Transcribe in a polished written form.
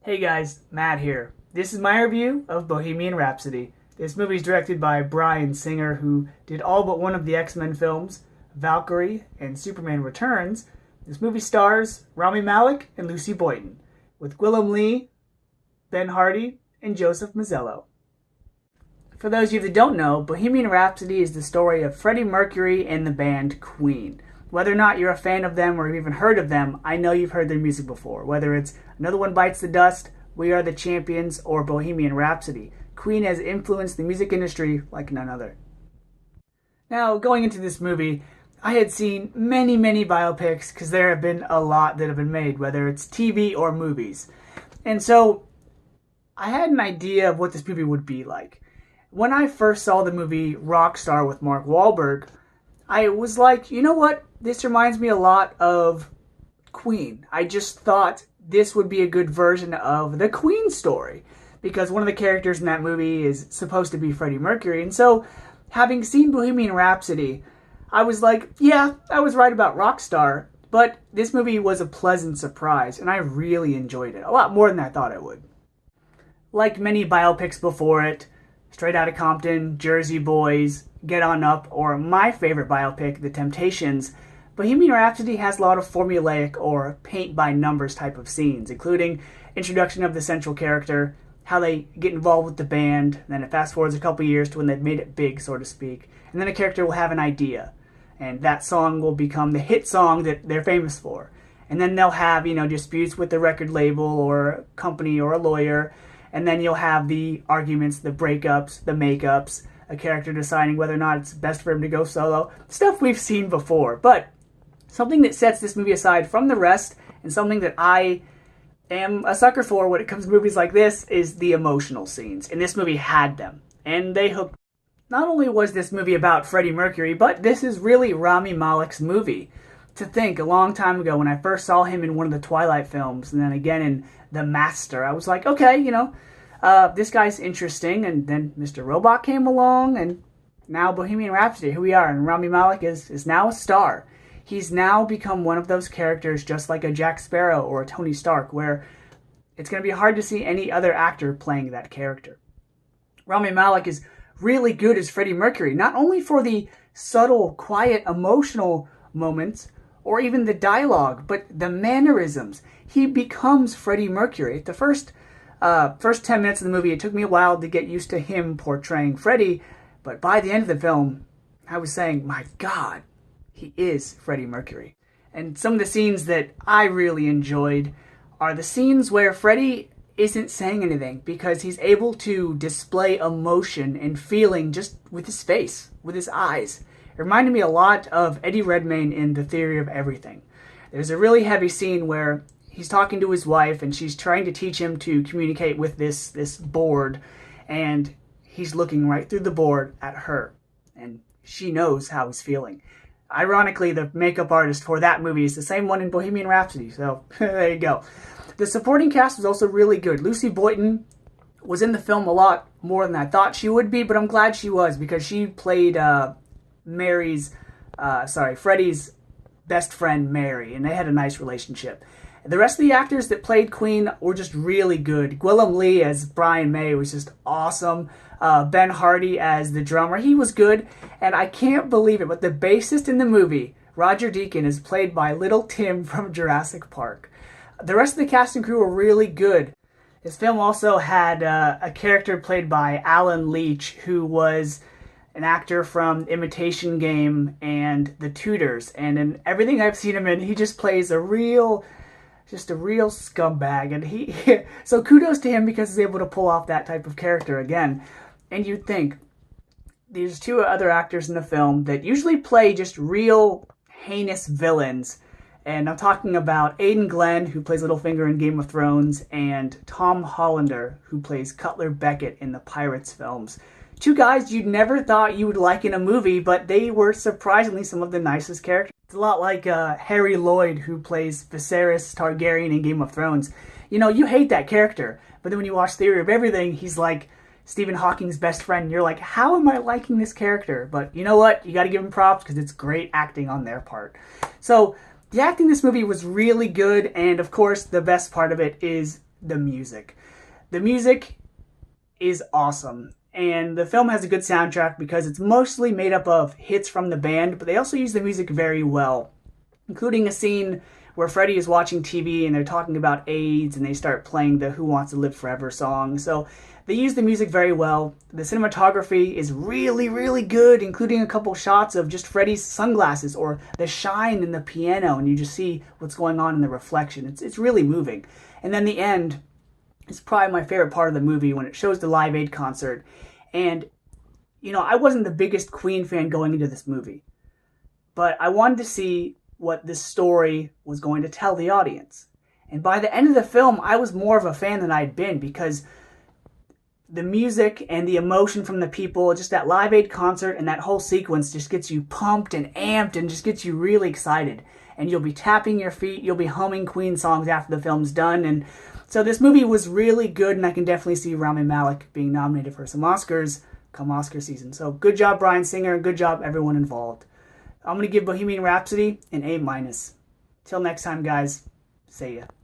Hey guys, Matt here. This is my review of Bohemian Rhapsody. This movie is directed by Bryan Singer, who did all but one of the X-Men films, Valkyrie and Superman Returns. This movie stars Rami Malek and Lucy Boynton, with Gwilym Lee, Ben Hardy, and Joseph Mazzello. For those of you that don't know, Bohemian Rhapsody is the story of Freddie Mercury and the band Queen. Whether or not you're a fan of them or have even heard of them, I know you've heard their music before. Whether it's Another One Bites the Dust, We Are the Champions, or Bohemian Rhapsody, Queen has influenced the music industry like none other. Now, going into this movie, I had seen many biopics because there have been a lot that have been made, whether it's TV or movies. And so, I had an idea of what this movie would be like. When I first saw the movie Rockstar with Mark Wahlberg, I was like, you know what? This reminds me a lot of Queen. I just thought this would be a good version of the Queen story, because one of the characters in that movie is supposed to be Freddie Mercury. And so, having seen Bohemian Rhapsody, I was like, yeah, I was right about Rockstar, but this movie was a pleasant surprise, and I really enjoyed it. A lot more than I thought I would. Like many biopics before it, Straight Outta Compton, Jersey Boys, Get On Up, or my favorite biopic, The Temptations, Bohemian Rhapsody has a lot of formulaic or paint-by-numbers type of scenes, including introduction of the central character, how they get involved with the band, then it fast-forwards a couple years to when they've made it big, so to speak, and then a character will have an idea, and that song will become the hit song that they're famous for. And then they'll have, disputes with the record label or a company or a lawyer, and then you'll have the arguments, the breakups, the makeups, a character deciding whether or not it's best for him to go solo. Stuff we've seen before. But something that sets this movie aside from the rest, and something that I am a sucker for when it comes to movies like this, is the emotional scenes. And this movie had them. And they hooked. Not only was this movie about Freddie Mercury, but this is really Rami Malek's movie. To think, a long time ago when I first saw him in one of the Twilight films, and then again in The Master, I was like, okay, this guy's interesting. And then Mr. Robot came along, and now Bohemian Rhapsody, here we are, and Rami Malek is now a star. He's now become one of those characters, just like a Jack Sparrow or a Tony Stark, where it's going to be hard to see any other actor playing that character. Rami Malek is really good as Freddie Mercury, not only for the subtle, quiet, emotional moments, or even the dialogue, but the mannerisms. He becomes Freddie Mercury. The first 10 minutes of the movie, it took me a while to get used to him portraying Freddie, but by the end of the film, I was saying, my God, he is Freddie Mercury. And some of the scenes that I really enjoyed are the scenes where Freddie isn't saying anything, because he's able to display emotion and feeling just with his face, with his eyes. It reminded me a lot of Eddie Redmayne in The Theory of Everything. There's a really heavy scene where he's talking to his wife, and she's trying to teach him to communicate with this board, and he's looking right through the board at her, and she knows how he's feeling. Ironically, the makeup artist for that movie is the same one in Bohemian Rhapsody, so there you go. The supporting cast was also really good. Lucy Boynton was in the film a lot more than I thought she would be, but I'm glad she was, because she played Freddie's best friend, Mary, and they had a nice relationship. The rest of the actors that played Queen were just really good. Gwilym Lee as Brian May was just awesome. Ben Hardy as the drummer, he was good. And I can't believe it, but the bassist in the movie, Roger Deakins, is played by Little Tim from Jurassic Park. The rest of the cast and crew were really good. This film also had a character played by Alan Leach, who was an actor from Imitation Game and The Tudors. And in everything I've seen him in, he just plays a real scumbag, and so kudos to him, because he's able to pull off that type of character again. And you'd think there's two other actors in the film that usually play just real heinous villains, and I'm talking about Aidan Glenn, who plays Littlefinger in Game of Thrones, and Tom Hollander, who plays Cutler Beckett in the Pirates films. Two guys you'd never thought you would like in a movie, but they were surprisingly some of the nicest characters. It's a lot like Harry Lloyd, who plays Viserys Targaryen in Game of Thrones. You hate that character, but then when you watch Theory of Everything, he's like Stephen Hawking's best friend, and you're like, how am I liking this character? But you know what? You gotta give him props, because it's great acting on their part. So, the acting in this movie was really good, and of course, the best part of it is the music. The music is awesome. And the film has a good soundtrack because it's mostly made up of hits from the band, but they also use the music very well, including a scene where Freddie is watching TV and they're talking about AIDS and they start playing the Who Wants to Live Forever song. So they use the music very well. The cinematography is really, really good, including a couple shots of just Freddie's sunglasses or the shine in the piano, and you just see what's going on in the reflection. It's really moving. And then the end is probably my favorite part of the movie, when it shows the Live Aid concert. And, you know, I wasn't the biggest Queen fan going into this movie, but I wanted to see what this story was going to tell the audience. And by the end of the film, I was more of a fan than I'd been, because the music and the emotion from the people, just that Live Aid concert and that whole sequence just gets you pumped and amped and just gets you really excited. And you'll be tapping your feet, you'll be humming Queen songs after the film's done. And so this movie was really good, and I can definitely see Rami Malek being nominated for some Oscars come Oscar season. So good job, Bryan Singer, and good job everyone involved. I'm going to give Bohemian Rhapsody an A-. Till next time, guys. See ya.